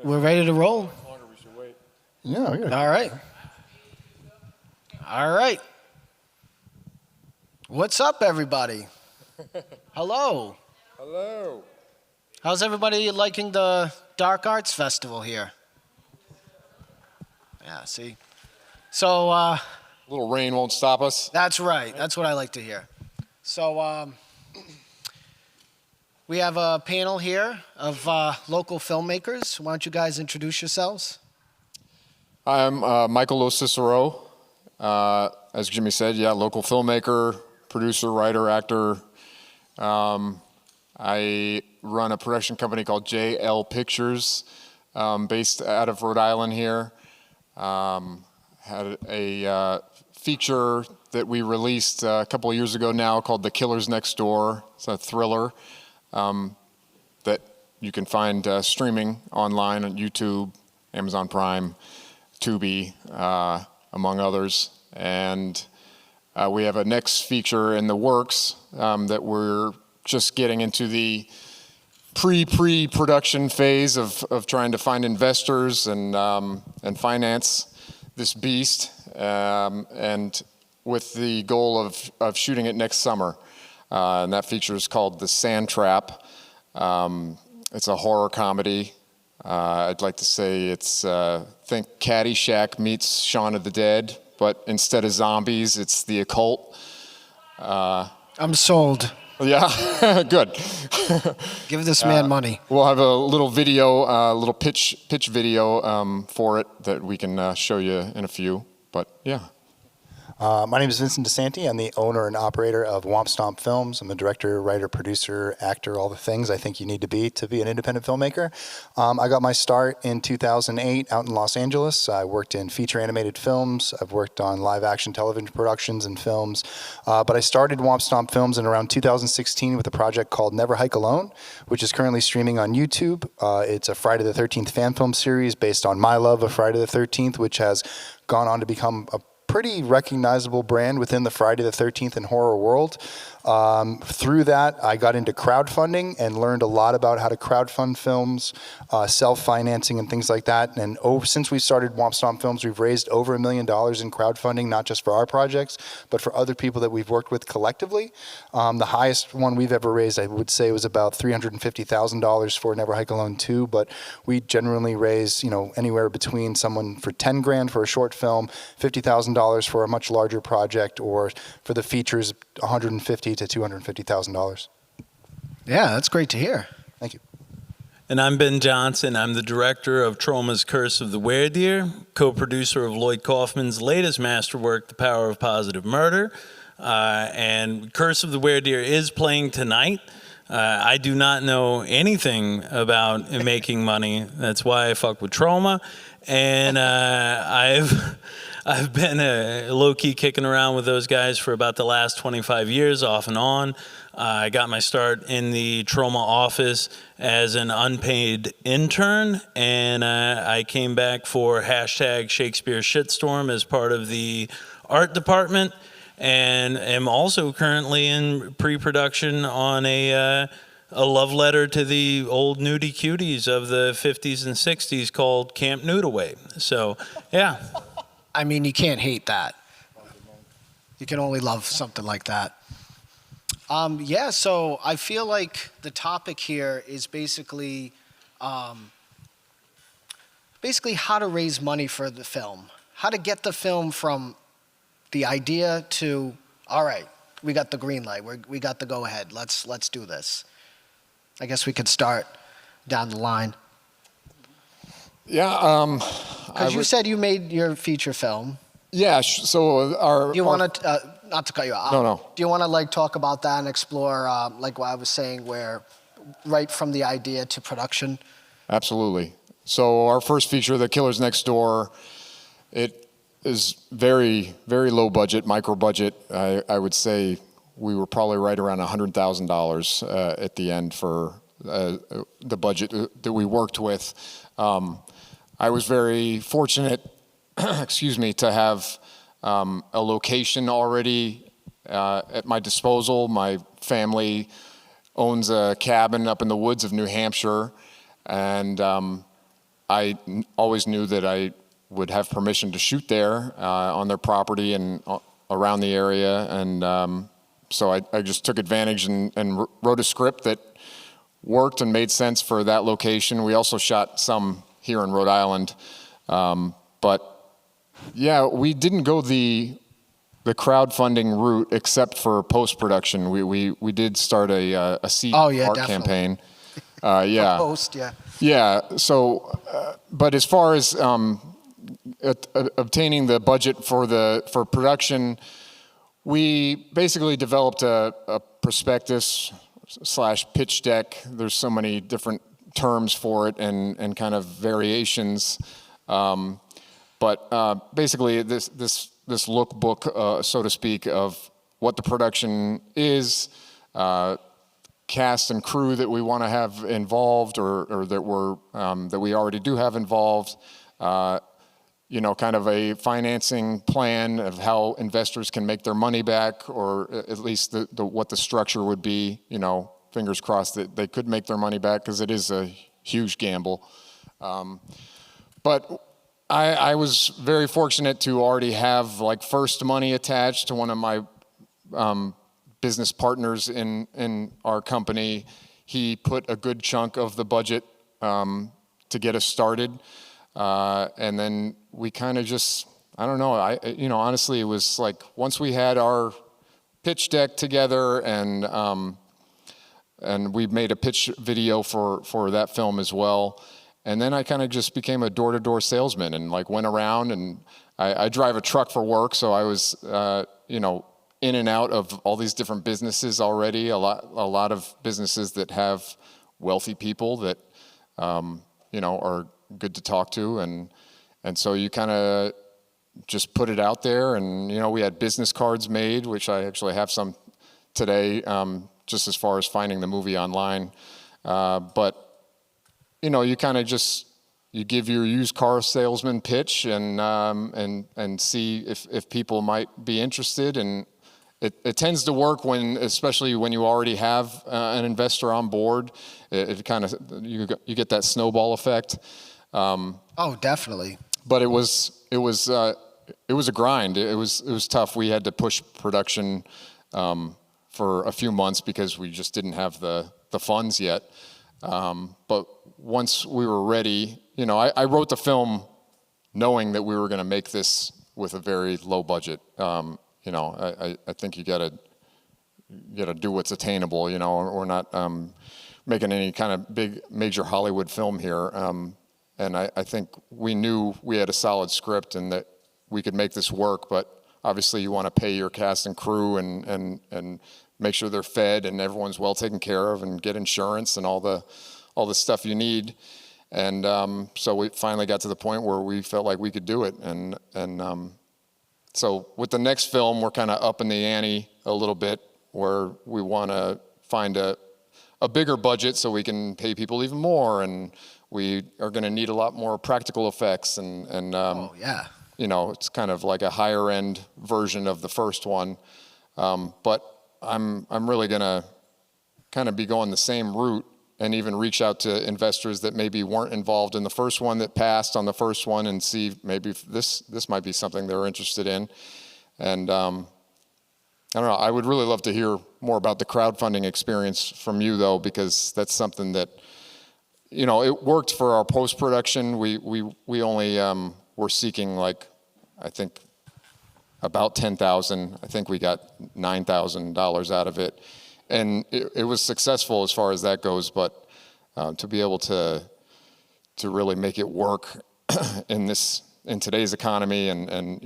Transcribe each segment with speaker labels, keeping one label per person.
Speaker 1: We're ready to roll.
Speaker 2: Yeah, yeah.
Speaker 1: All right. All right. What's up, everybody? Hello.
Speaker 3: Hello.
Speaker 1: How's everybody liking the Dark Arts Festival here? Yeah, see? So,
Speaker 3: A little rain won't stop us.
Speaker 1: that's right. That's what I like to hear. So, we have a panel here of local filmmakers. Why don't you guys introduce yourselves?
Speaker 3: I'm Michael LoCicero. As Jimmy said, yeah, local filmmaker, producer, writer, actor. I run a production company called JL Pictures, based out of Rhode Island here. Had a feature that we released a couple of years ago now called The Killers Next Door. It's a thriller that you can find streaming online on YouTube, Amazon Prime, Tubi, among others. And we have a next feature in the works that we're just getting into the pre-production phase of trying to find investors and finance this beast, and with the goal of shooting it next summer. And that feature is called The Sand Trap. It's a horror comedy. I'd like to say it's, think Caddyshack meets Shaun of the Dead, but instead of zombies, it's the occult.
Speaker 1: I'm sold.
Speaker 3: Yeah, good.
Speaker 1: Give this man money.
Speaker 3: We'll have a little video, a little pitch video for it that we can show you in a few, but yeah.
Speaker 2: My name is Vincent DiSanti. I'm the owner and operator of Womp Stomp Films. I'm a director, writer, producer, actor, all the things I think you need to be an independent filmmaker. I got my start in 2008 out in Los Angeles. I worked in feature animated films. I've worked on live action television productions and films. But I started Womp Stomp Films in around 2016 with a project called Never Hike Alone, which is currently streaming on YouTube. It's a Friday the 13th fan film series based on my love of Friday the 13th, which has gone on to become a pretty recognizable brand within the Friday the 13th and horror world. Through that, I got into crowdfunding and learned a lot about how to crowdfund films, self-financing and things like that. And since we started Womp Stomp Films, we've raised over $1 million in crowdfunding, not just for our projects, but for other people that we've worked with collectively. The highest one we've ever raised, I would say, was about $350,000 for Never Hike Alone 2, but we generally raise, anywhere between someone for 10 grand for a short film, $50,000 for a much larger project, or for the features, $150,000 to $250,000.
Speaker 1: Yeah, that's great to hear.
Speaker 2: Thank you.
Speaker 4: And I'm BenJohnson. I'm the director of Troma's Curse of the Weredeer, co-producer of Lloyd Kaufman's latest masterwork, The Power of Positive Murder. And Curse of the Weredeer is playing tonight. I do not know anything about making money. That's why I fuck with Troma. And I've been low-key kicking around with those guys for about the last 25 years, off and on. I got my start in the Troma office as an unpaid intern, and I came back for #Shakespeare Shitstorm as part of the art department, and am also currently in pre-production on a love letter to the old nudie cuties of the 50s and 60s called Camp Noodaway. So, yeah.
Speaker 1: I mean, you can't hate that. You can only love something like that. Yeah, so I feel like the topic here is basically how to raise money for the film. How to get the film from the idea to, all right, we got the green light, we got the go ahead, let's do this. I guess we could start down the line.
Speaker 3: Yeah.
Speaker 1: Because you said you made your feature film.
Speaker 3: Yeah, so
Speaker 1: Do you want to, not to cut you off.
Speaker 3: No.
Speaker 1: Do you want to talk about that and explore, like what I was saying, where right from the idea to production?
Speaker 3: Absolutely. So our first feature, The Killers Next Door, it is very, very low budget, micro budget. I would say we were probably right around $100,000 at the end for the budget that we worked with. I was very fortunate, excuse me, to have a location already at my disposal. My family owns a cabin up in the woods of New Hampshire, and always knew that I would have permission to shoot there on their property and around the area. And so I just took advantage and wrote a script that worked and made sense for that location. We also shot some here in Rhode Island. But yeah, we didn't go the crowdfunding route except for post-production. We did start a seed art
Speaker 1: definitely.
Speaker 3: campaign. Yeah.
Speaker 1: Post, yeah.
Speaker 3: Yeah. So, but as far as obtaining the budget for production, we basically developed a prospectus / pitch deck. There's so many different terms for it and kind of variations. But basically, this lookbook, so to speak, of what the production is, cast and crew that we want to have involved, or that we already do have involved. Kind of a financing plan of how investors can make their money back, or at least what the structure would be. Fingers crossed that they could make their money back, because it is a huge gamble. But I was very fortunate to already have first money attached to one of my business partners in our company. He put a good chunk of the budget to get us started, and then we kind of just, I don't know, honestly, it was like once we had our pitch deck together and we made a pitch video for that film as well. And then I kind of just became a door-to-door salesman and went around, and I drive a truck for work, so I was in and out of all these different businesses already. A lot of businesses that have wealthy people that are good to talk to, and so you kind of just put it out there. And we had business cards made, which I actually have some today, just as far as finding the movie online, but. You kind of you give your used car salesman pitch and see if people might be interested, and it tends to work especially when you already have an investor on board. It kind of you get that snowball effect.
Speaker 1: Definitely.
Speaker 3: But it was a grind. It was tough. We had to push production for a few months because we just didn't have the funds yet. But once we were ready, I wrote the film knowing that we were going to make this with a very low budget. I think you gotta do what's attainable. We're not making any kind of big major Hollywood film here. And I think we knew we had a solid script and that we could make this work. But obviously, you want to pay your cast and crew and make sure they're fed and everyone's well taken care of, and get insurance and all the stuff you need. And so we finally got to the point where we felt like we could do it. And so with the next film, we're kind of upping the ante a little bit, where we want to find a bigger budget so we can pay people even more, and we are going to need a lot more practical effects. And it's kind of like a higher end version of the first one. But I'm really going to kind of be going the same route, and even reach out to investors that maybe weren't involved in the first one, that passed on the first one, and see maybe if this might be something they're interested in. And I don't know, I would really love to hear more about the crowdfunding experience from you, though, because that's something that, it worked for our post-production. We only were seeking I think about $10,000. I think we got $9,000 out of it. And it was successful as far as that goes, but to be able to really make it work in today's economy and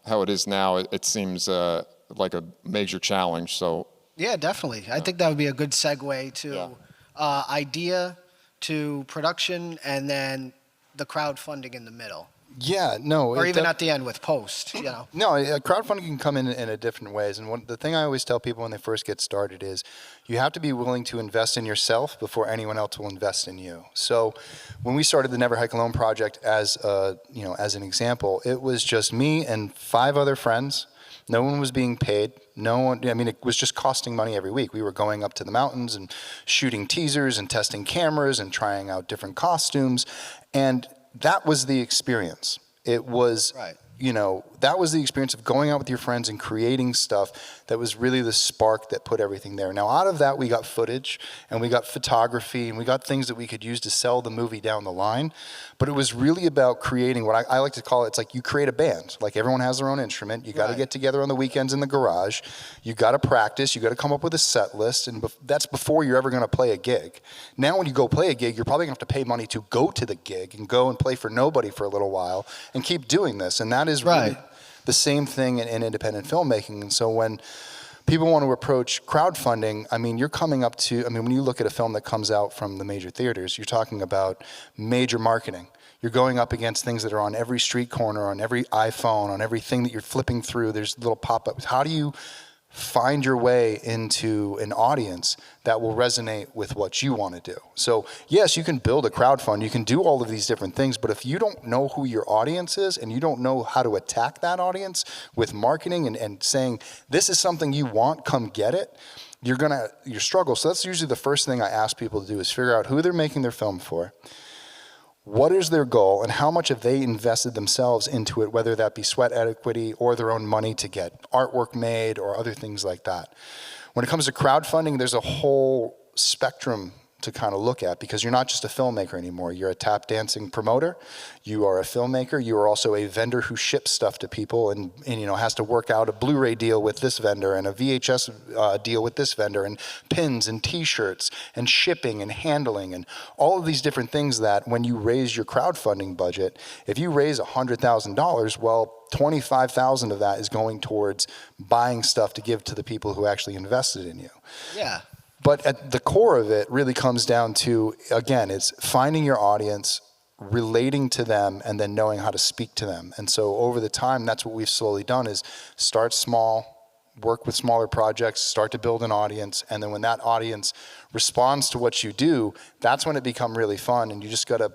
Speaker 3: how it is now, it seems like a major challenge. So
Speaker 1: yeah, definitely. I think that would be a good segue to idea to production, and then the crowdfunding in the middle.
Speaker 2: Yeah, no.
Speaker 1: Or even at the end with post,
Speaker 2: No, crowdfunding can come in a different ways. And the thing I always tell people when they first get started is you have to be willing to invest in yourself before anyone else will invest in you. So when we started the Never Hike Alone project, as an example, it was just me and 5 other friends. No one was being paid. It was just costing money every week. We were going up to the mountains and shooting teasers and testing cameras and trying out different costumes. And that was the experience. It was,
Speaker 1: Right.
Speaker 2: you know, that was the experience of going out with your friends and creating stuff that was really the spark that put everything there. Now, out of that, we got footage and we got photography and we got things that we could use to sell the movie down the line. But it was really about creating what I like to call it's like you create a band. Like everyone has their own instrument. You got to
Speaker 1: Right.
Speaker 2: get together on the weekends in the garage. You got to practice. You got to come up with a set list. And that's before you're ever going to play a gig. Now, when you go play a gig, you're probably going to have to pay money to go to the gig and go and play for nobody for a little while and keep doing this. And that is really
Speaker 1: Right.
Speaker 2: the same thing in independent filmmaking. And so when people want to approach crowdfunding, I mean, you're coming up to, I mean, when you look at a film that comes out from the major theaters, you're talking about major marketing. You're going up against things that are on every street corner, on every iPhone, on everything that you're flipping through. There's little pop-ups. How do you find your way into an audience that will resonate with what you want to do? So yes, you can build a crowdfund, you can do all of these different things, but if you don't know who your audience is and you don't know how to attack that audience with marketing and saying, this is something you want, come get it, you're struggle. So that's usually the first thing I ask people to do is figure out who they're making their film for. What is their goal and how much have they invested themselves into it, whether that be sweat equity or their own money to get artwork made or other things like that. When it comes to crowdfunding, there's a whole spectrum to kind of look at because you're not just a filmmaker anymore. You're a tap dancing promoter. You are a filmmaker. You are also a vendor who ships stuff to people and you know has to work out a Blu-ray deal with this vendor and a VHS deal with this vendor and pins and T-shirts and shipping and handling and all of these different things that when you raise your crowdfunding budget, if you raise $100,000, well, 25,000 of that is going towards buying stuff to give to the people who actually invested in you.
Speaker 1: Yeah.
Speaker 2: But at the core of it really comes down to, again, it's finding your audience, relating to them, and then knowing how to speak to them. And so over the time, that's what we've slowly done is start small, work with smaller projects, start to build an audience, and then when that audience responds to what you do, that's when it becomes really fun, and you just gotta,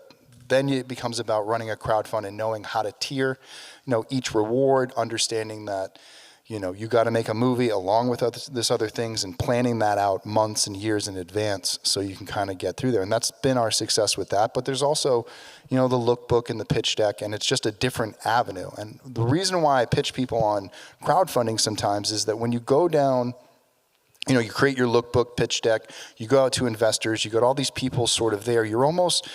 Speaker 2: then it becomes about running a crowdfund and knowing how to tier, you know, each reward, understanding that, you know, you got to make a movie along with this other things and planning that out months and years in advance so you can kind of get through there. And that's been our success with that. But there's also, you know, the lookbook and the pitch deck, and it's just a different avenue. And the reason why I pitch people on crowdfunding sometimes is that when you go down, you know, you create your lookbook, pitch deck, you go out to investors, you got all these people sort of there. You're almost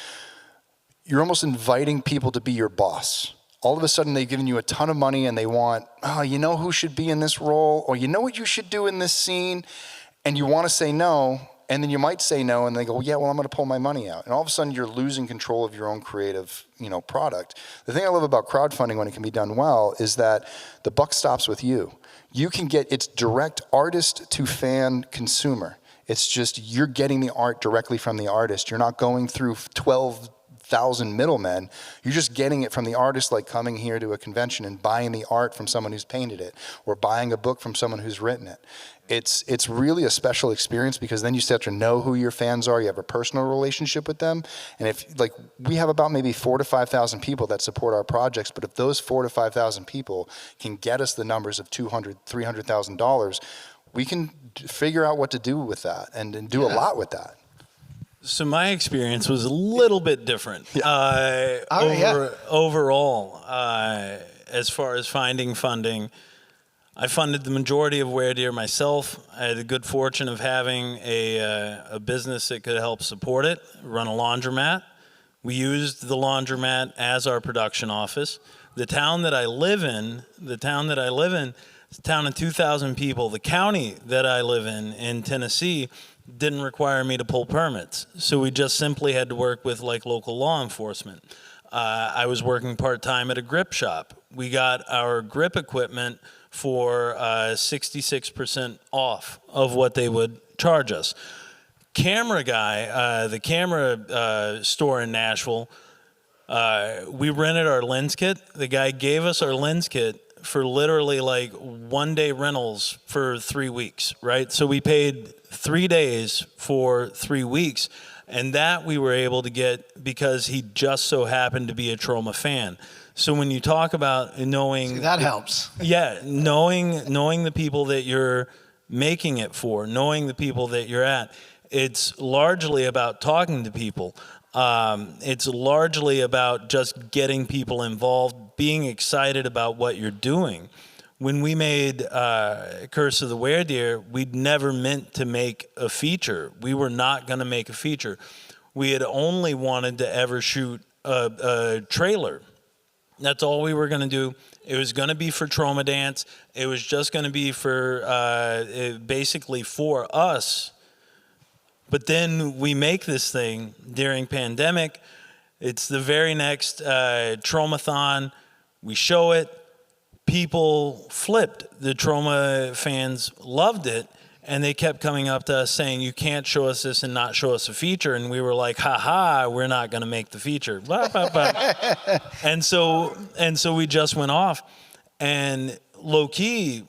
Speaker 2: inviting people to be your boss. All of a sudden they've given you a ton of money and they want, oh, you know who should be in this role? Or you know what you should do in this scene? And you want to say no, and then you might say no, and they go, yeah, well, I'm going to pull my money out. And all of a sudden you're losing control of your own creative, you know, product. The thing I love about crowdfunding when it can be done well is that the buck stops with you. You can get, it's direct artist to fan consumer. It's just you're getting the art directly from the artist. You're not going through 12,000 middlemen. You're just getting it from the artist, like coming here to a convention and buying the art from someone who's painted it or buying a book from someone who's written it. It's really a special experience because then you start to know who your fans are. You have a personal relationship with them. And if, like, we have about maybe 4,000 to 5,000 people that support our projects, but if those 4,000 to 5,000 people can get us the numbers of $200,000, $300,000, we can figure out what to do with that and do a lot with that.
Speaker 4: So my experience was a little bit different. Overall, as far as finding funding, I funded the majority of Where Dear myself. I had the good fortune of having a business that could help support it, run a laundromat. We used the laundromat as our production office. The town that I live in, it's a town of 2,000 people. The county that I live in Tennessee, didn't require me to pull permits. So we just simply had to work with like local law enforcement. I was working part-time at a grip shop. We got our grip equipment for 66% off of what they would charge us. Camera guy, the camera store in Nashville, we rented our lens kit. The guy gave us our lens kit for literally like 1 day rentals for 3 weeks, right? So we paid 3 days for 3 weeks, and that we were able to get because he just so happened to be a Troma fan. So when you talk about knowing...
Speaker 1: See, that helps.
Speaker 4: Yeah, knowing the people that you're making it for, knowing the people that you're at, it's largely about talking to people. It's largely about just getting people involved, being excited about what you're doing. When we made Curse of the Werdeer, we'd never meant to make a feature. We were not going to make a feature. We had only wanted to ever shoot a trailer. That's all we were going to do. It was going to be for Trauma Dance. It was just going to be for basically for us. But then we make this thing during pandemic. It's the very next Traumathon. We show it. People flipped. The Trauma fans loved it. And they kept coming up to us saying, you can't show us this and not show us a feature. And we were like, ha, we're not going to make the feature. and so we just went off. And low-key,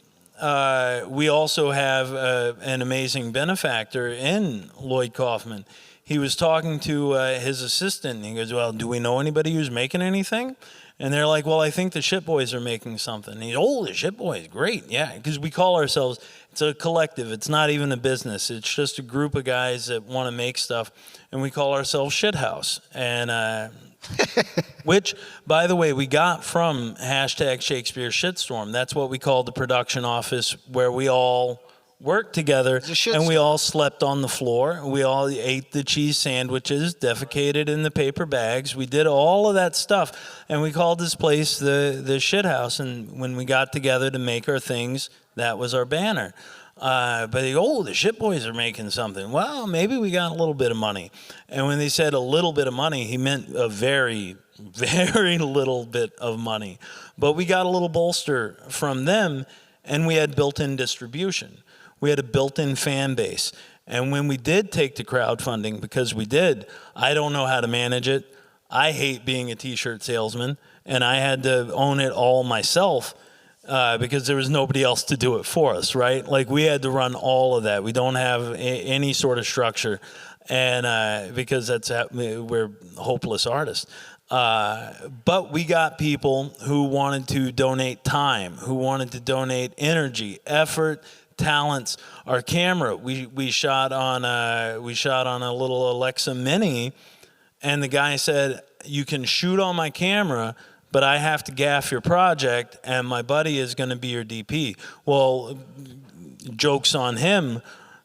Speaker 4: we also have an amazing benefactor in Lloyd Kaufman. He was talking to his assistant, and he goes, well, do we know anybody who's making anything? And they're like, well, I think the Shit Boys are making something. And he's, oh, the Shit Boys, great, yeah. Because we call ourselves, it's a collective. It's not even a business. It's just a group of guys that want to make stuff. And we call ourselves Shithouse. And which, by the way, we got from #Shakespeare Shitstorm. That's what we called the production office, where we all worked together and we all slept on the floor. We all ate the cheese sandwiches, defecated in the paper bags. We did all of that stuff, and we called this place the Shit House. And when we got together to make our things, that was our banner. But they go, oh, the Shit Boys are making something. Well, maybe we got a little bit of money. And when they said a little bit of money, he meant a very, very little bit of money. But we got a little bolster from them, and we had built-in distribution. We had a built-in fan base. And when we did take to crowdfunding, because we did, I don't know how to manage it. I hate being a t-shirt salesman, and I had to own it all myself because there was nobody else to do it for us, right? Like, we had to run all of that. We don't have any sort of structure, and because we're hopeless artists. But we got people who wanted to donate time, who wanted to donate energy, effort, talents. Our camera, we shot on a little Alexa Mini, and the guy said, you can shoot on my camera, but I have to gaff your project, and my buddy is going to be your DP. Well, joke's on him.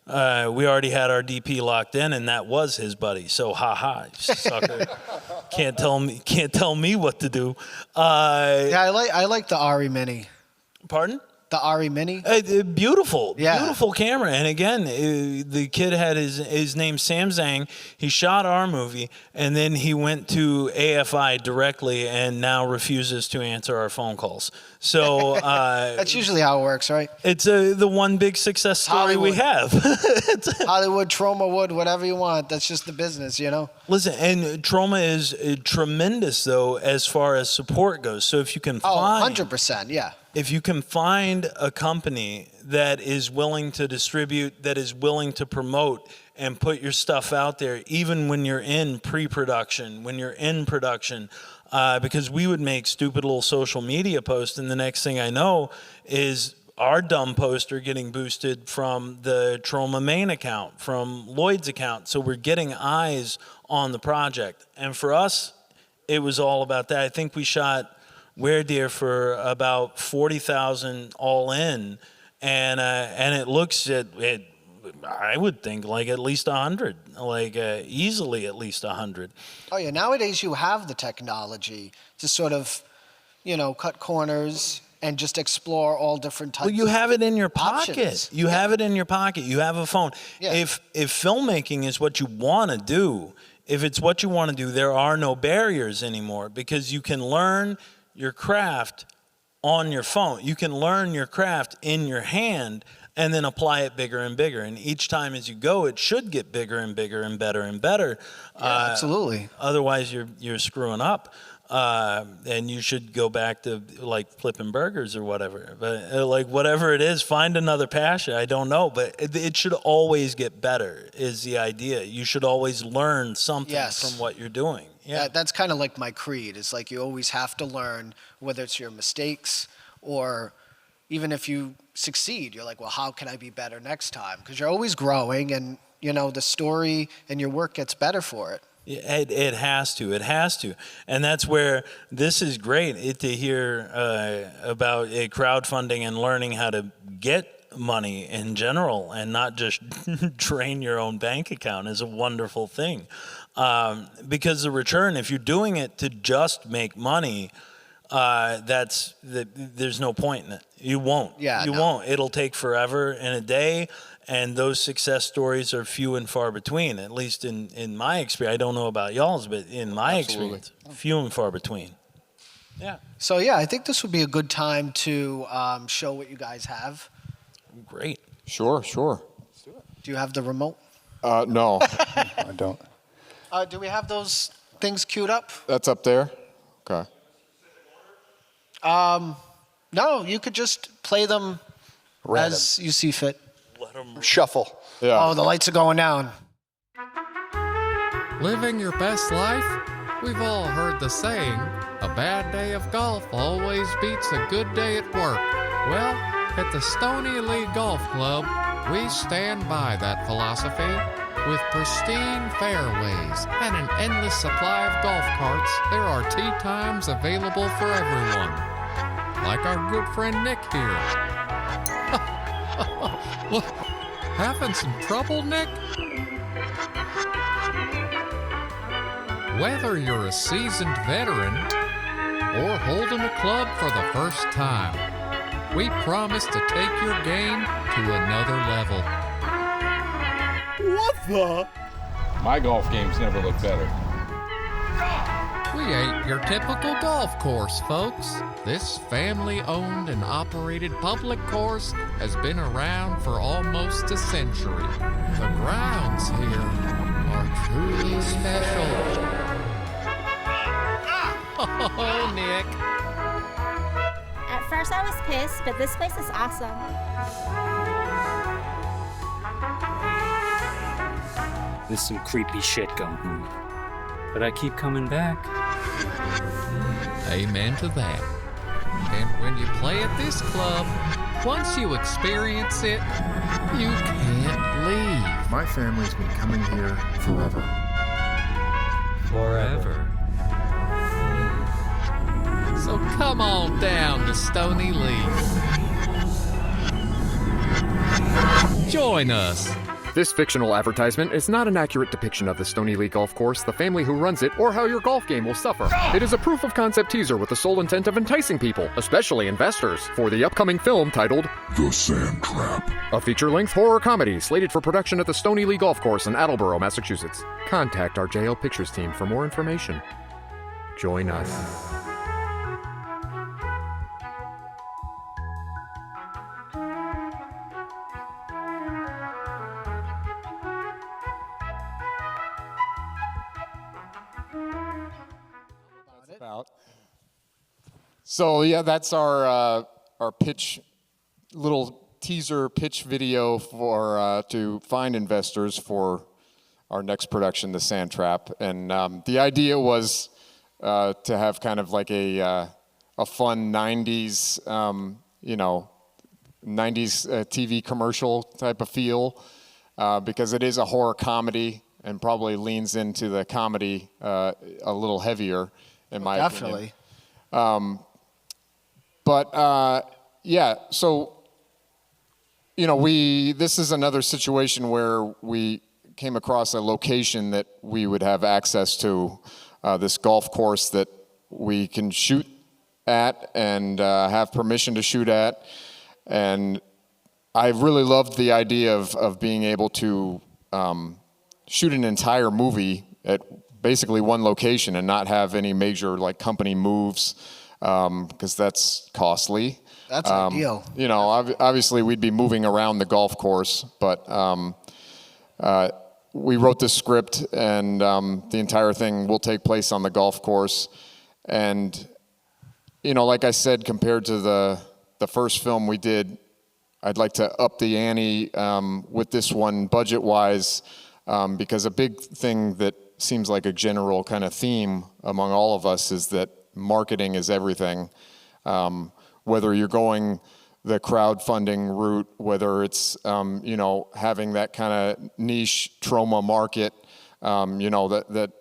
Speaker 4: We already had our DP locked in, and that was his buddy. So, ha, sucker. Can't tell me what to do.
Speaker 1: Yeah, I like the Ari Mini.
Speaker 4: Pardon?
Speaker 1: The Ari Mini?
Speaker 4: Beautiful camera. And again, the kid had his name Sam Zhang. He shot our movie, and then he went to AFI directly and now refuses to answer our phone calls. So
Speaker 1: that's usually how it works, right?
Speaker 4: It's the one big success story we have.
Speaker 1: Hollywood, Trauma Wood, whatever you want. That's just the business, you know?
Speaker 4: Listen, and Trauma is tremendous, though, as far as support goes. So if you can find...
Speaker 1: 100%, yeah.
Speaker 4: If you can find a company that is willing to distribute, that is willing to promote and put your stuff out there, even when you're in pre-production, when you're in production, because we would make stupid little social media posts, and the next thing I know is our dumb poster getting boosted from the Trauma main account, from Lloyd's account. So we're getting eyes on the project. And for us, it was all about that. I think we shot Werdeer for about 40,000 all in, and it looks at it. I would think like at least 100, like easily at least 100.
Speaker 1: Oh yeah, nowadays you have the technology to sort of, cut corners and just explore all different types.
Speaker 4: Well, you have it in your
Speaker 1: options.
Speaker 4: pocket. You have it in your pocket. You have a phone.
Speaker 1: Yeah.
Speaker 4: If filmmaking is what you want to do, if it's what you want to do, there are no barriers anymore, because you can learn your craft on your phone. You can learn your craft in your hand and then apply it bigger and bigger. And each time as you go, it should get bigger and bigger and better and better.
Speaker 1: Yeah, absolutely.
Speaker 4: Otherwise, you're screwing up. And you should go back to like flipping burgers or whatever. But like whatever it is, find another passion. I don't know, but it should always get better is the idea. You should always learn something from what you're doing. Yeah,
Speaker 1: that's kind of like my creed. It's like you always have to learn, whether it's your mistakes or even if you succeed, you're like, well, how can I be better next time? Because you're always growing, and the story and your work gets better for it.
Speaker 4: It has to. It has to. And that's where this is great to hear about crowdfunding and learning how to get money in general and not just drain your own bank account is a wonderful thing. Because the return, if you're doing it to just make money, there's no point in it. You won't.
Speaker 1: Yeah,
Speaker 4: you
Speaker 1: no.
Speaker 4: won't. It'll take forever and a day. And those success stories are few and far between, at least in my experience. I don't know about y'all's, but in my experience, few and far between. Yeah.
Speaker 1: So yeah, I think this would be a good time to show what you guys have.
Speaker 4: Great.
Speaker 3: Sure.
Speaker 1: Do you have the remote?
Speaker 3: No,
Speaker 2: I don't.
Speaker 1: Do we have those things queued up?
Speaker 3: that's up there. Okay.
Speaker 1: No, you could just play them
Speaker 2: Random.
Speaker 1: as you see fit.
Speaker 4: Let 'em
Speaker 2: Shuffle.
Speaker 3: Yeah.
Speaker 1: Oh, the lights are going down.
Speaker 5: Living your best life? We've all heard the saying, a bad day of golf always beats a good day at work. Well, at the Stony Lee Golf Club, we stand by that philosophy. With pristine fairways and an endless supply of golf carts, there are tee times available for everyone. Like our good friend Nick here. Look, having some trouble, Nick? Whether you're a seasoned veteran or holding a club for the first time, we promise to take your game to another level.
Speaker 6: My golf games never look better.
Speaker 5: We ain't your typical golf course, folks. This family-owned and operated public course has been around for almost a century. The grounds here are truly special. Oh, Nick.
Speaker 7: At first I was pissed, but this place is awesome.
Speaker 8: There's some creepy shit going on. But I keep coming back.
Speaker 5: Amen to that. And when you play at this club, once you experience it, you can't leave.
Speaker 9: My family's been coming here forever.
Speaker 8: Forever.
Speaker 5: So come on down to Stony Lee. Join us.
Speaker 10: This fictional advertisement is not an accurate depiction of the Stony Lee Golf Course, the family who runs it, or how your golf game will suffer. It is a proof of concept teaser with the sole intent of enticing people, especially investors, for the upcoming film titled
Speaker 9: The Sand Trap.
Speaker 10: a feature-length horror comedy slated for production at the Stony Lee Golf Course in Attleboro, Massachusetts. Contact our JL Pictures team for more information. Join us.
Speaker 3: About. So yeah, that's our pitch, little teaser pitch video for to find investors for our next production, The Sand Trap. And the idea was to have kind of like a fun '90s, 90s TV commercial type of feel, because it is a horror comedy and probably leans into the comedy a little heavier. In my
Speaker 1: Definitely.
Speaker 3: opinion. Yeah, so, this is another situation where we came across a location that we would have access to, this golf course that we can shoot at and have permission to shoot at. And I really loved the idea of being able to shoot an entire movie at basically one location and not have any major like company moves, because that's costly.
Speaker 1: That's ideal.
Speaker 3: Obviously we'd be moving around the golf course, but we wrote the script and the entire thing will take place on the golf course. And, like I said, compared to the first film we did, I'd like to up the ante with this one budget-wise, because a big thing that seems like a general kind of theme among all of us is that marketing is everything. Whether you're going the crowdfunding route, whether it's having that kind of niche trauma market, that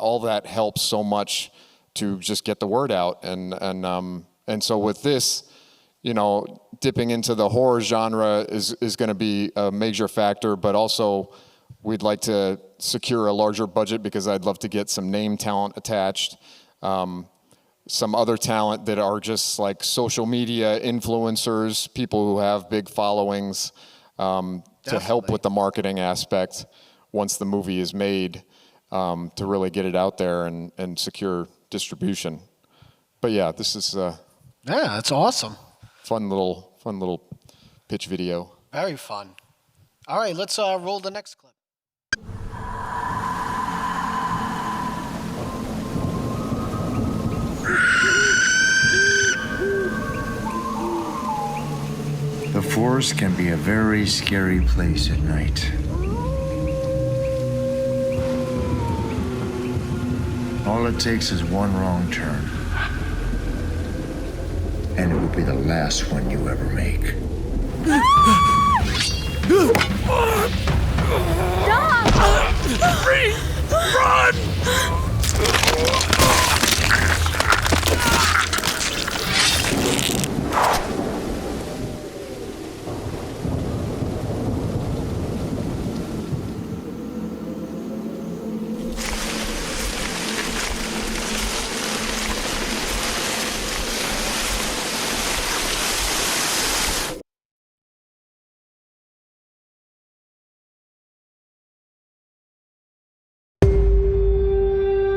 Speaker 3: all that helps so much to just get the word out. And so with this, you know, dipping into the horror genre is going to be a major factor, but also we'd like to secure a larger budget because I'd love to get some name talent attached, some other talent that are just like social media influencers, people who have big followings, to help with the marketing aspect once the movie is made, to really get it out there and secure distribution. But yeah, this is
Speaker 1: Yeah, that's awesome.
Speaker 3: fun little pitch video.
Speaker 1: Very fun. All right, let's roll the next clip.
Speaker 9: The forest can be a very scary place at night. All it takes is one wrong turn, and it will be the last one you ever make.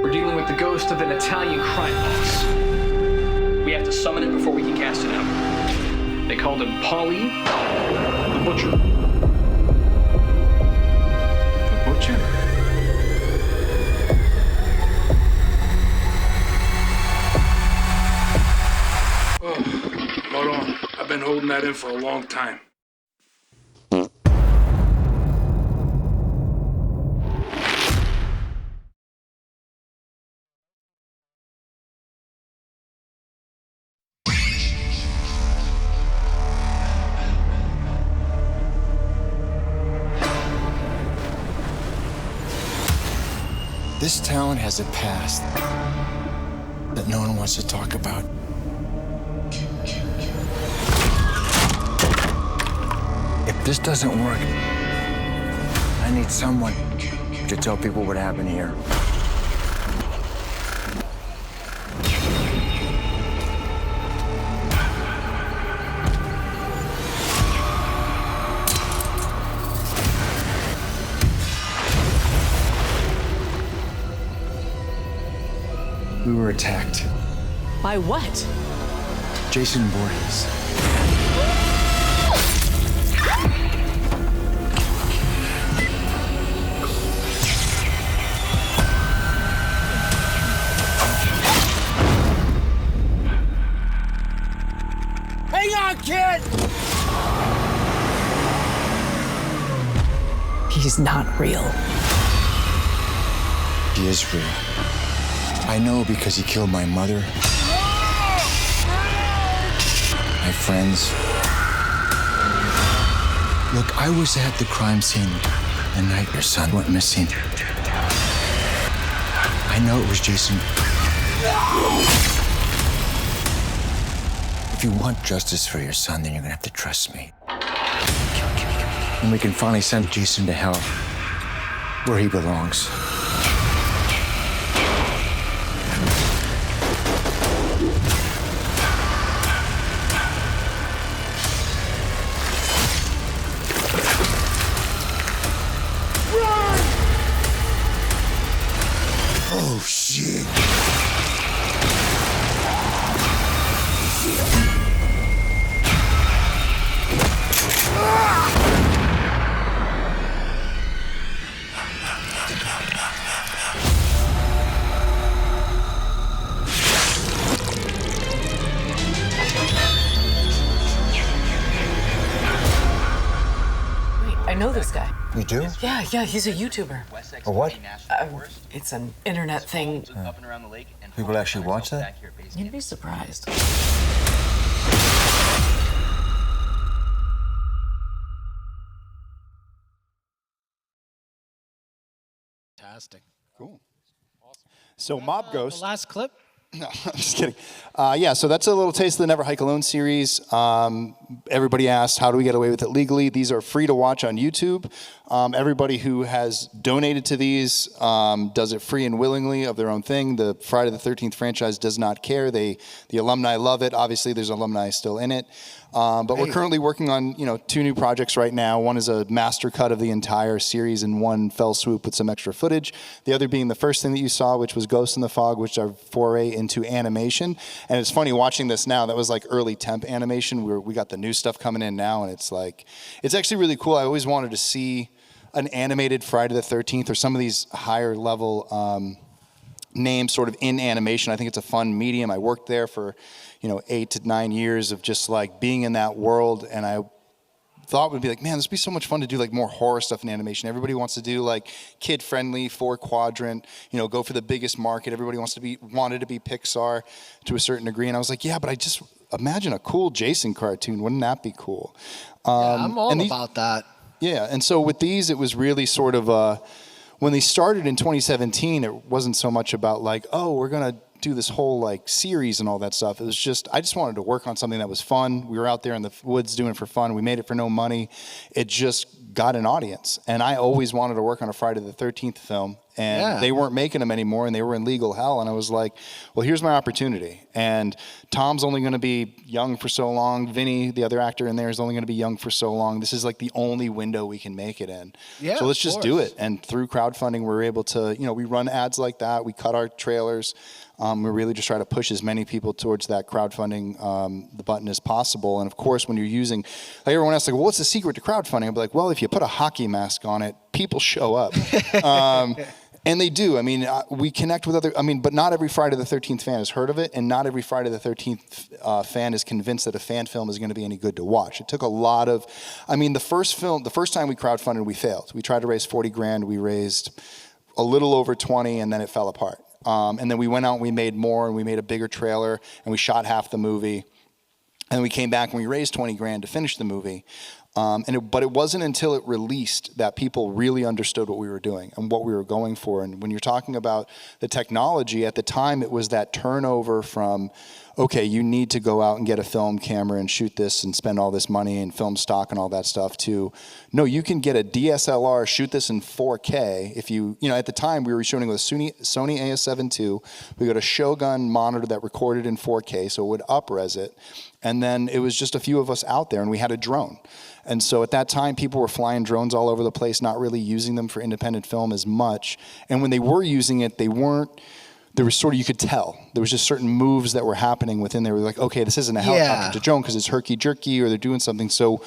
Speaker 11: We're dealing with the ghost of an Italian crime boss. We have to summon it before we can cast it out. They called him Paulie the Butcher.
Speaker 9: The butcher?
Speaker 6: Oh, hold on. I've been holding that in for a long time.
Speaker 9: This talent has a past that no one wants to talk about. If this doesn't work, I need someone to tell people what happened here. We were attacked.
Speaker 12: By what?
Speaker 9: Jason Voorhees.
Speaker 12: Hang on, kid! He's not real.
Speaker 9: He is real. I know because he killed my mother, my friends. Look, I was at the crime scene the night your son went missing. I know it was Jason. If you want justice for your son, then you're gonna have to trust me. And we can finally send Jason to hell, where he belongs. Oh, shit.
Speaker 12: I know this guy.
Speaker 9: You do?
Speaker 12: Yeah, he's a YouTuber.
Speaker 9: A what?
Speaker 12: It's an internet thing.
Speaker 9: People actually watch that?
Speaker 12: You'd be surprised.
Speaker 1: Fantastic.
Speaker 2: Cool. So Mob Ghost.
Speaker 1: The last clip?
Speaker 2: No, I'm just kidding. Yeah, so that's a little taste of the Never Hike Alone series. Everybody asked, how do we get away with it legally? These are free to watch on YouTube. Everybody who has donated to these does it free and willingly of their own thing. The Friday the 13th franchise does not care. The alumni love it. Obviously, there's alumni still in it. But we're currently working on 2 new projects right now. One is a master cut of the entire series in one fell swoop with some extra footage. The other being the first thing that you saw, which was Ghost in the Fog, which is our foray into animation. And it's funny watching this now. That was like early temp animation. We got the new stuff coming in now, and it's actually really cool. I always wanted to see an animated Friday the 13th or some of these higher level names sort of in animation. I think it's a fun medium. I worked there for 8 to 9 years of just like being in that world, and I thought would be like, man, this would be so much fun to do like more horror stuff in animation. Everybody wants to do like kid friendly, 4-quadrant, go for the biggest market. Everybody wanted to be Pixar to a certain degree, and I was like, yeah, but I just imagine a cool Jason cartoon. Wouldn't that be cool?
Speaker 1: I'm all about that.
Speaker 2: Yeah, and so with these, it was really sort of when they started in 2017, it wasn't so much about like, oh, we're gonna do this whole like series and all that stuff. It was just, I just wanted to work on something that was fun. We were out there in the woods doing it for fun. We made it for no money. It just got an audience. And I always wanted to work on a Friday the 13th film, and they weren't making them anymore, and they were in legal hell. And I was like, well, here's my opportunity. And Tom's only going to be young for so long. Vinny, the other actor in there, is only going to be young for so long. This is like the only window we can make it in.
Speaker 1: Yeah,
Speaker 2: so let's just do it. And through crowdfunding, we're able to, we run ads like that. We cut our trailers. We really just try to push as many people towards that crowdfunding the button as possible. And of course, when you're using, like everyone asks, like, well, what's the secret to crowdfunding? I'd be like, well, if you put a hockey mask on it, people show up. And they do. I mean, we connect with other, but not every Friday the 13th fan has heard of it, and not every Friday the 13th fan is convinced that a fan film is going to be any good to watch. It took a lot of, the first time we crowdfunded, we failed. We tried to raise 40 grand. We raised a little over 20, and then it fell apart. And then we went out and we made more, and we made a bigger trailer, and we shot half the movie. And we came back and we raised 20 grand to finish the movie. But it wasn't until it released that people really understood what we were doing and what we were going for. And when you're talking about the technology, at the time it was that turnover from, okay, you need to go out and get a film camera and shoot this and spend all this money and film stock and all that stuff, to, no, you can get a DSLR, shoot this in 4K. If at the time we were shooting with a Sony AS7 II. We got a Shogun monitor that recorded in 4K, so it would up-res it. And then it was just a few of us out there, and we had a drone. And so at that time, people were flying drones all over the place, not really using them for independent film as much. And when they were using it, there was sort of, you could tell. There was just certain moves that were happening within there. We were like, okay, this isn't a helicopter to drone because it's herky-jerky or they're doing something. So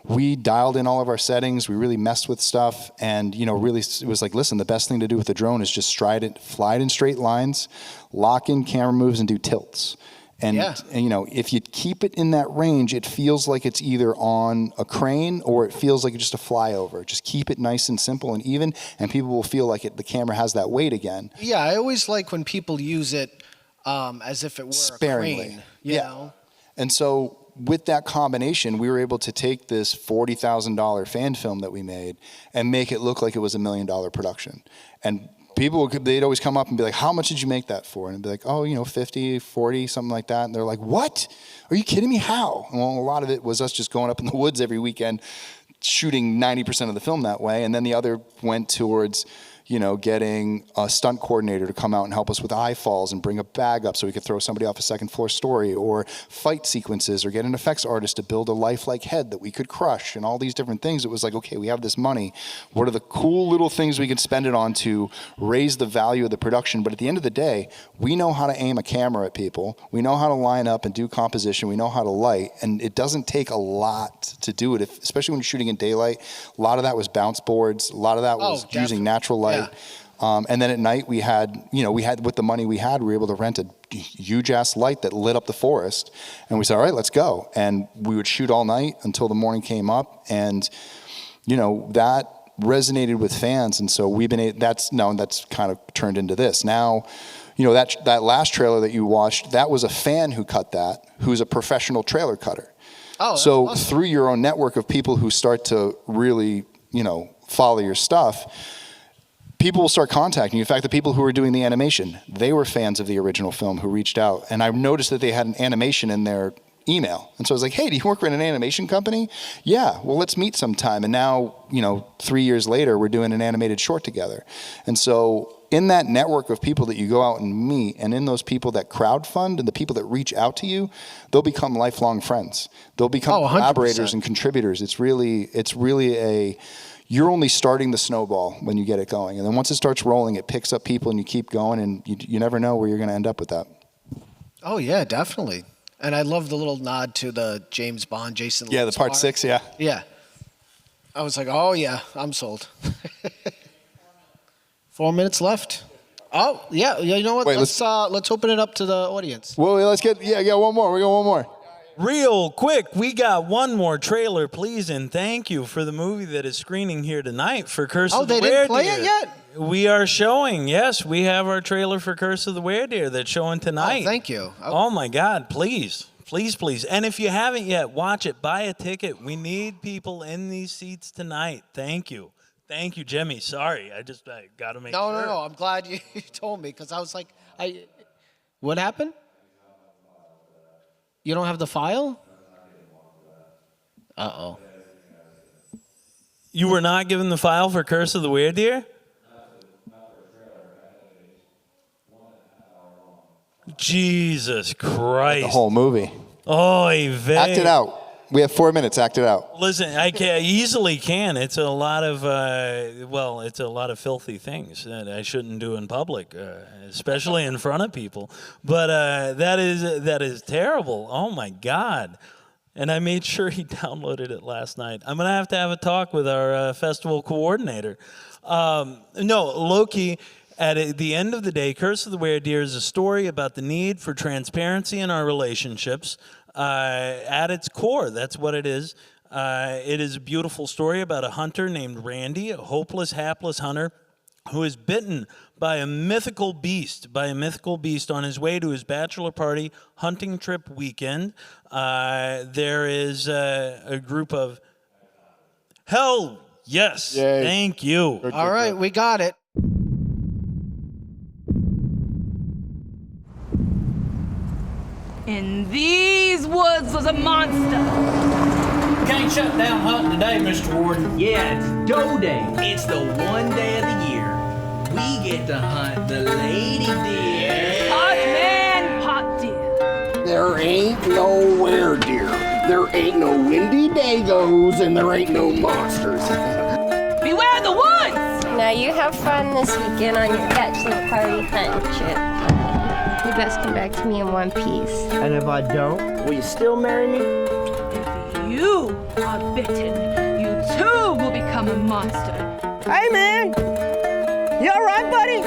Speaker 2: we dialed in all of our settings. We really messed with stuff. And, really, it was like, listen, the best thing to do with the drone is just fly it in straight lines, lock in camera moves, and do tilts. And if you keep it in that range, it feels like it's either on a crane or it feels like it's just a flyover. Just keep it nice and simple and even, and people will feel like the camera has that weight again.
Speaker 1: Yeah, I always like when people use it as if it were
Speaker 2: sparingly.
Speaker 1: A crane. You know?
Speaker 2: And so with that combination, we were able to take this $40,000 fan film that we made and make it look like it was $1 million production. And people, they'd always come up and be like, how much did you make that for? And I'd be like, oh, 50, 40, something like that. And they're like, what? Are you kidding me? How? Well, a lot of it was us just going up in the woods every weekend, shooting 90% of the film that way. And then the other went towards, getting a stunt coordinator to come out and help us with eye falls and bring a bag up so we could throw somebody off a second floor story, or fight sequences, or get an effects artist to build a lifelike head that we could crush, and all these different things. It was like, okay, we have this money. What are the cool little things we can spend it on to raise the value of the production? But at the end of the day, we know how to aim a camera at people. We know how to line up and do composition. We know how to light, and it doesn't take a lot to do it, especially when you're shooting in daylight. A lot of that was bounce boards. A lot of that was using natural light. Yeah. And then at night we had with the money we had, we were able to rent a huge ass light that lit up the forest. And we said, all right, let's go. And we would shoot all night until the morning came up. And, that resonated with fans. And so that's kind of turned into this. Now, that last trailer that you watched, that was a fan who cut that, who's a professional trailer cutter. Oh, so awesome. Through your own network of people who start to really, follow your stuff, people will start contacting you. In fact, the people who were doing the animation, they were fans of the original film who reached out. And I noticed that they had an animation in their email. And so I was like, hey, do you work for an animation company? Yeah, well, let's meet sometime. And now, 3 years later, we're doing an animated short together. And so in that network of people that you go out and meet, and in those people that crowdfund and the people that reach out to you, they'll become lifelong friends. They'll become collaborators and contributors. It's really you're only starting the snowball when you get it going. And then once it starts rolling, it picks up people and you keep going, and you never know where you're going to end up with that.
Speaker 1: Oh, yeah, definitely. And I love the little nod to the James Bond, Jason.
Speaker 2: Yeah, the part 6, yeah.
Speaker 1: Yeah. I was like, oh, yeah, I'm sold. 4 minutes left. Oh, yeah, you know what?
Speaker 2: Wait,
Speaker 1: let's open it up to the audience.
Speaker 2: Well, let's get one more. We got one more.
Speaker 4: Real quick, we got one more trailer, please, and thank you for the movie that is screening here tonight for Curse of the Weredeer.
Speaker 1: Oh, they didn't play it yet?
Speaker 4: We are showing, yes, we have our trailer for Curse of the Weredeer that's showing tonight.
Speaker 1: Oh, thank you.
Speaker 4: Oh my God, please. Please, please. And if you haven't yet, watch it. Buy a ticket. We need people in these seats tonight. Thank you. Thank you, Jimmy. Sorry, I got to make sure.
Speaker 1: No. I'm glad you told me, because I was like, what happened? You don't have the file? Uh-oh.
Speaker 4: You were not given the file for Curse of the Weredeer? Jesus Christ.
Speaker 2: The whole movie.
Speaker 4: Oy vey.
Speaker 2: Act it out. We have 4 minutes. Act it out.
Speaker 4: Listen, I easily can. It's a lot of, it's a lot of filthy things that I shouldn't do in public, especially in front of people. But that is terrible. Oh my God. And I made sure he downloaded it last night. I'm going to have a talk with our festival coordinator. No, Loki, at the end of the day, Curse of the Weredeer is a story about the need for transparency in our relationships. At its core, that's what it is. It is a beautiful story about a hunter named Randy, a hopeless, hapless hunter who is bitten by a mythical beast on his way to his bachelor party hunting trip weekend. There is a group of... Hell, yes.
Speaker 3: Yay.
Speaker 4: Thank you.
Speaker 1: All right, we got it.
Speaker 13: In these woods was a monster.
Speaker 14: Can't shut down hunting today, Mr. Warden.
Speaker 11: Yeah, it's doe day. It's the one day of the year we get to hunt the lady deer.
Speaker 13: Hot man, hot deer.
Speaker 15: There ain't no weredeer. There ain't no windy dagos, and there ain't no monsters.
Speaker 13: Beware the woods!
Speaker 7: Now you have fun this weekend on your bachelor party hunting trip. You best come back to me in one piece.
Speaker 15: And if I don't, will you still marry me?
Speaker 13: If you are bitten, you too will become a monster.
Speaker 15: Hey, man! You all right, buddy?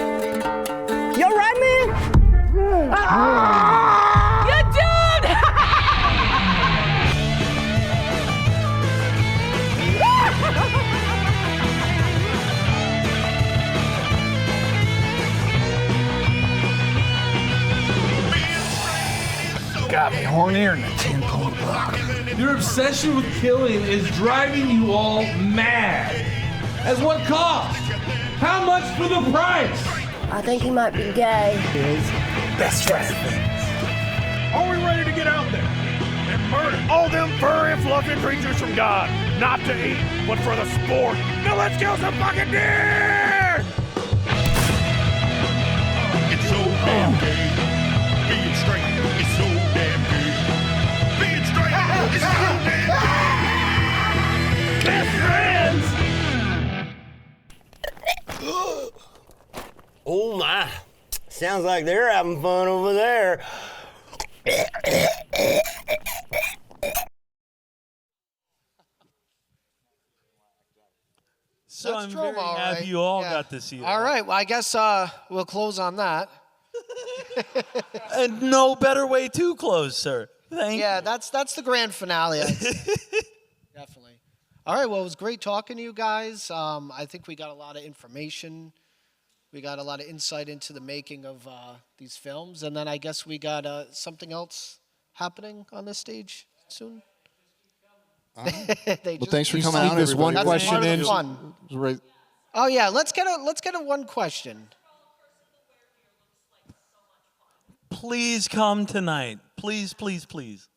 Speaker 15: You all right, man?
Speaker 13: You're dead!
Speaker 14: Got me hornier than a 10-pole buck.
Speaker 6: Your obsession with killing is driving you all mad. At what cost? How much for the price?
Speaker 7: I think he might be gay.
Speaker 14: His best friend.
Speaker 6: Are we ready to get out there and murder all them furry, fluffy creatures from God? Not to eat, but for the sport. Now let's kill some fucking deer!
Speaker 16: It's so damn gay. Being straight is so damn gay. Being straight is so damn gay.
Speaker 6: Best friends!
Speaker 15: Oh my. Sounds like they're having fun over there.
Speaker 4: So
Speaker 1: That's
Speaker 4: I'm
Speaker 1: Troma,
Speaker 4: very
Speaker 1: all
Speaker 4: happy
Speaker 1: right.
Speaker 4: you all
Speaker 1: Yeah.
Speaker 4: got to see that.
Speaker 1: All right, well, I guess we'll close on that.
Speaker 4: And no better way to close, sir. Thank
Speaker 1: Yeah,
Speaker 4: you.
Speaker 1: that's the grand finale. Definitely. All right, well, it was great talking to you guys. I think we got a lot of information. We got a lot of insight into the making of these films. And then I guess we got something else happening on this stage soon.
Speaker 2: Well, thanks for coming out,
Speaker 3: This one
Speaker 2: everybody.
Speaker 3: question
Speaker 1: part of
Speaker 3: in.
Speaker 1: the fun.
Speaker 3: Right.
Speaker 1: Oh yeah, let's get a one question.
Speaker 4: Please come tonight. Please, please, please.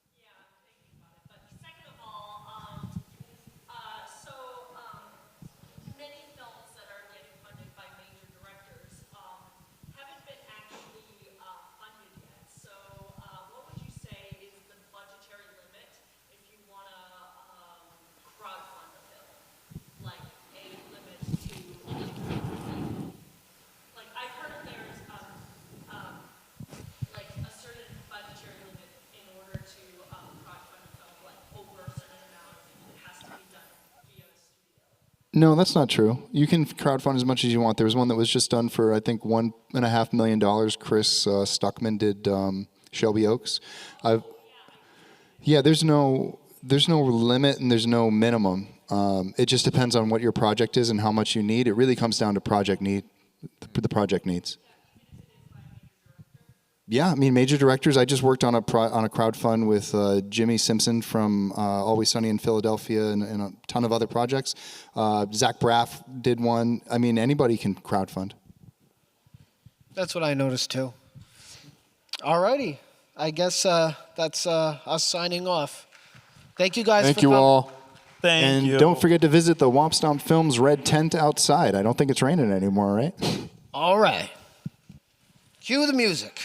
Speaker 2: No, that's not true. You can crowdfund as much as you want. There was one that was just done for, I think, $1.5 million. Chris Stuckman did Shelby Oaks. Yeah, there's no limit and there's no minimum. It just depends on what your project is and how much you need. It really comes down to project need, the project needs. Yeah, I mean, major directors. I just worked on a crowdfund with Jimmy Simpson from Always Sunny in Philadelphia and a ton of other projects. Zach Braff did one. I mean, anybody can crowdfund.
Speaker 1: That's what I noticed too. Alrighty, I guess that's us signing off. Thank you guys.
Speaker 3: Thank you all.
Speaker 4: Thank you.
Speaker 2: And don't forget to visit the Womp Stomp Films red tent outside. I don't think it's raining anymore, right?
Speaker 1: All right. Cue the music.